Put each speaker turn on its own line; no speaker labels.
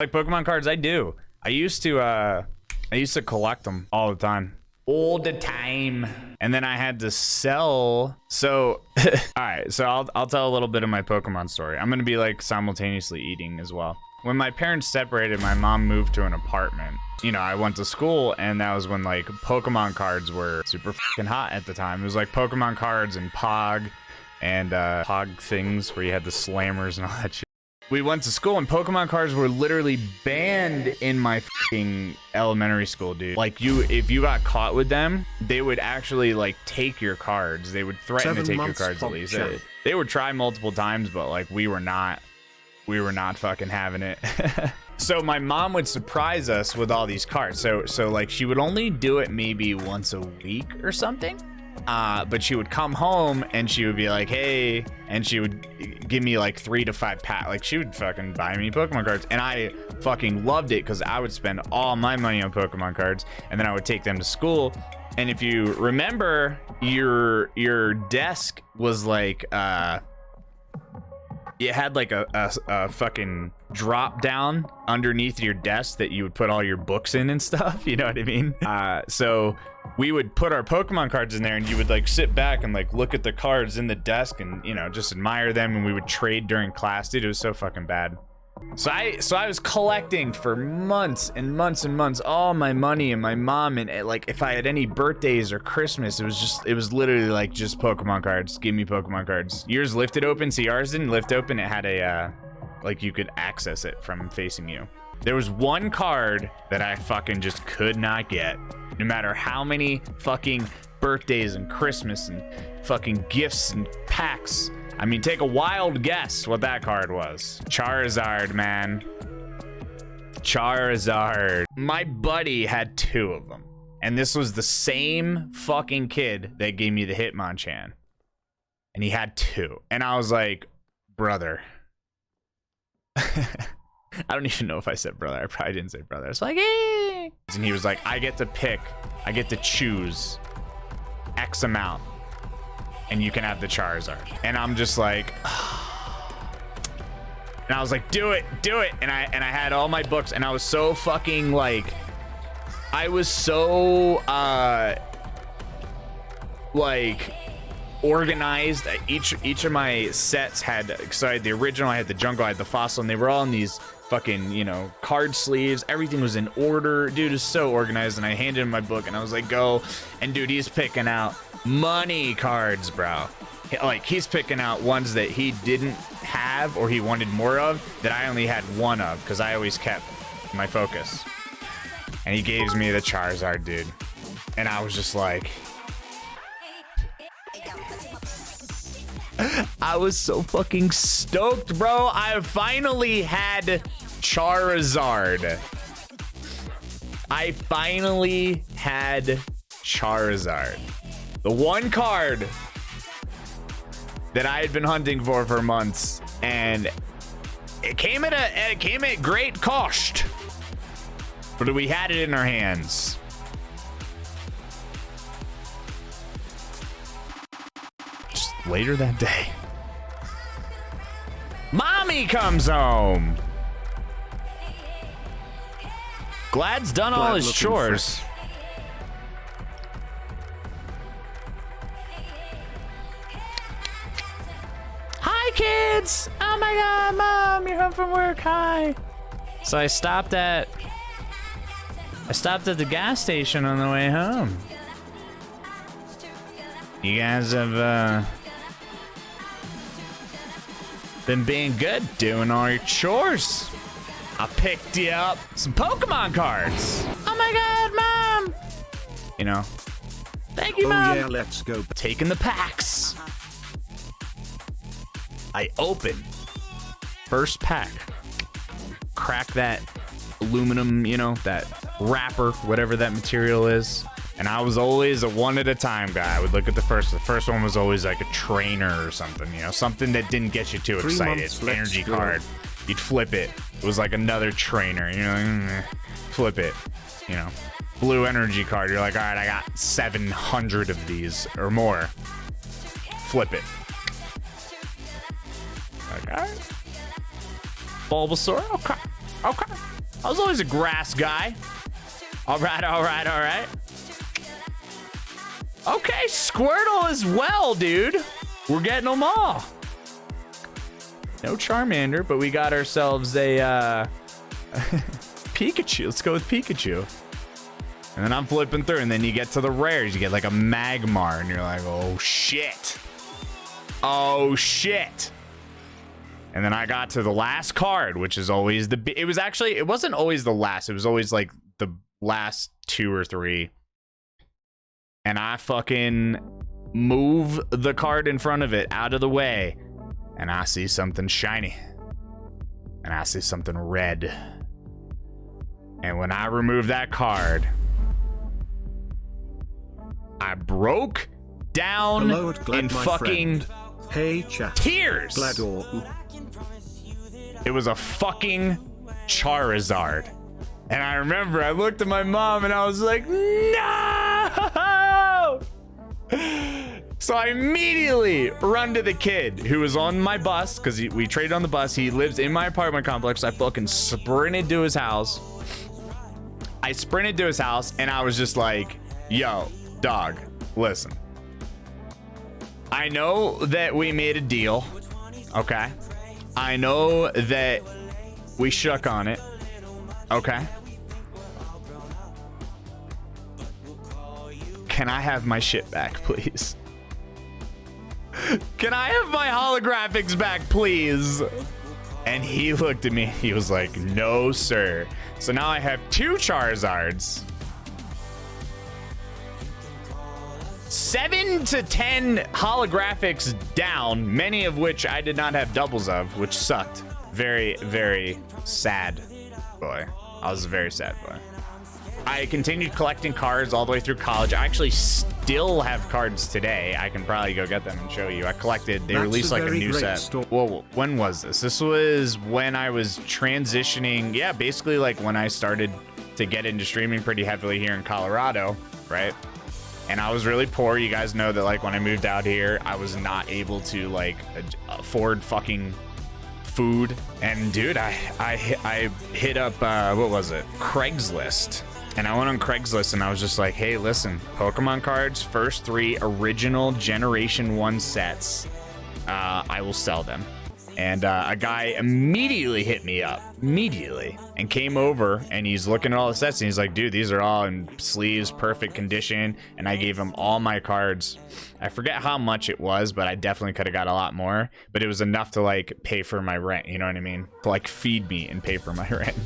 Like Pokemon cards, I do. I used to collect them all the time. All the time. And then I had to sell. So, all right. So I'll tell a little bit of my Pokemon story. I'm going to be like simultaneously eating as well. When my parents separated, my mom moved to an apartment. You know, I went to school, and that was when like Pokemon cards were super fucking hot at the time. It was like Pokemon cards and Pog and Pog things where you had the slammers and all that shit. We went to school, and Pokemon cards were literally banned in my fucking elementary school, dude. Like, if you got caught with them, they would actually like take your cards. They would threaten to take your cards at least. They would try multiple times, but like we were not fucking having it. So my mom would surprise us with all these cards. So like she would only do it maybe once a week or something. But she would come home and she would be like, hey, and she would give me like 3 to 5 packs. Like she would fucking buy me Pokemon cards, and I fucking loved it because I would spend all my money on Pokemon cards, and then I would take them to school. And if you remember, your desk was like it had like a fucking drop down underneath your desk that you would put all your books in and stuff. You know what I mean? So we would put our Pokemon cards in there, and you would like sit back and like look at the cards in the desk and, you know, just admire them. And we would trade during class. Dude, it was so fucking bad. So I was collecting for months and months and months, all my money, and my mom, and like if I had any birthdays or Christmas, it was literally like just Pokemon cards. Give me Pokemon cards. Yours lifted open. See, ours didn't lift open. It had a like you could access it from facing you. There was one card that I fucking just could not get, no matter how many fucking birthdays and Christmas and fucking gifts and packs. I mean, take a wild guess what that card was. Charizard, man. Charizard. My buddy had 2 of them. And this was the same fucking kid that gave me the Hitmonchan. And he had 2. And I was like, brother. I don't even know if I said brother. I probably didn't say brother. I was like, hey. And he was like, I get to pick. I get to choose X amount. And you can have the Charizard. And I'm just like, and I was like, do it. And I had all my books, and I was so fucking like, I was so like organized. Each of my sets had, so I had the original, I had the jungle, I had the fossil, and they were all in these fucking, you know, card sleeves. Everything was in order. Dude is so organized. And I handed him my book, and I was like, go. And dude, he's picking out money cards, bro. Like he's picking out ones that he didn't have or he wanted more of that I only had 1 of, because I always kept my focus. And he gives me the Charizard, dude. And I was just like, I was so fucking stoked, bro. I finally had Charizard. I finally had Charizard. The one card that I had been hunting for months, and it came at great cost, but we had it in our hands. Just later that day, mommy comes home. Glad's done all his chores. Hi, kids! Oh my god, mom, you're home from work. Hi. So I stopped at the gas station on the way home. You guys have been being good, doing all your chores. I picked you up some Pokemon cards. Oh my god, mom! You know, thank you, mom.
Oh yeah, let's go.
Taking the packs. I open first pack, crack that aluminum, you know, that wrapper, whatever that material is. And I was always a 1 at a time guy. I would look at the first one was always like a trainer or something, you know, something that didn't get you too excited. Energy card, you'd flip it. It was like another trainer, you know, flip it, you know. Blue energy card, you're like, all right, I got 700 of these or more. Flip it. Like, all right. Bulbasaur, okay. Okay. I was always a grass guy. All right, all right, all right. Okay, Squirtle as well, dude. We're getting them all. No Charmander, but we got ourselves a Pikachu. Let's go with Pikachu. And then I'm flipping through, and then you get to the rares. You get like a Magmar, and you're like, oh shit. Oh shit. And then I got to the last card, which is always it wasn't always the last. It was always like the last 2 or 3. And I fucking move the card in front of it out of the way. And I see something shiny. And I see something red. And when I remove that card, I broke down in fucking tears. It was a fucking Charizard. And I remember I looked at my mom and I was like, no! So I immediately run to the kid who was on my bus, because we traded on the bus. He lives in my apartment complex. I fucking sprinted to his house. I sprinted to his house and I was just like, yo, dog, listen. I know that we made a deal, okay? I know that we shook on it, okay? Can I have my shit back, please? Can I have my holographics back, please? And he looked at me. He was like, no, sir. So now I have 2 Charizards. 7 to 10 holographics down, many of which I did not have doubles of, which sucked. Very, very sad boy. I was a very sad boy. I continued collecting cards all the way through college. I actually still have cards today. I can probably go get them and show you. I collected, they released like a new set. Whoa, when was this? This was when I was transitioning. Yeah, basically like when I started to get into streaming pretty heavily here in Colorado, right? And I was really poor. You guys know that like when I moved out here, I was not able to like afford fucking food. And dude, I hit up, what was it? Craigslist. And I went on Craigslist and I was just like, hey, listen, Pokemon cards, first 3 original Generation 1 sets, I will sell them. And a guy immediately hit me up, and came over and he's looking at all the sets and he's like, dude, these are all in sleeves, perfect condition. And I gave him all my cards. I forget how much it was, but I definitely could have got a lot more. But it was enough to like pay for my rent, you know what I mean? To like feed me and pay for my rent.